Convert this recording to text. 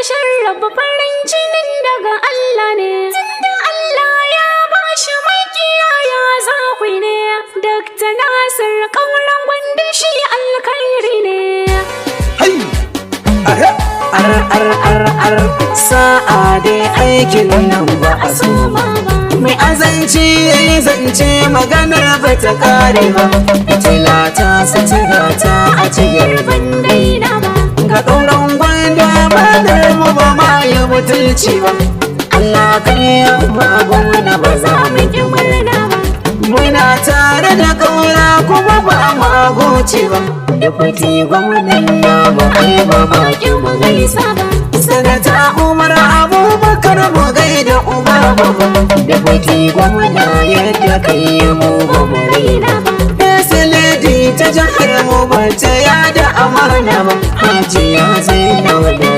sharraba farin jinin daga Allah ne. Tunda Allah ya bashi makiya ya zaku ne. Dakta Nasir Kauran Gwanda shi alkhairi ne. Sa'a dai aikin nan ba a soma ba. Mai azanci ya yi zance maganar ba ta kare ba. Fitila ta sutura ta a ciyar ban daina ba. Ga Kauran Gwanda ba da mu ba ma yi mutunci ba. Allah kariya babu wani ba za mu ki murna ba. Muna tare da Kaura kuma ba ma goce ba. Deputy gwamnan namu ai ba ma ki mu gaisa ba. Sanata Umar Abubakar mu gaida uba baba. Deputy gwamna yadda kai mu ba mu raina ba. Lady ta jihar mu ba ta yada amana ba. Hajiya Zainab da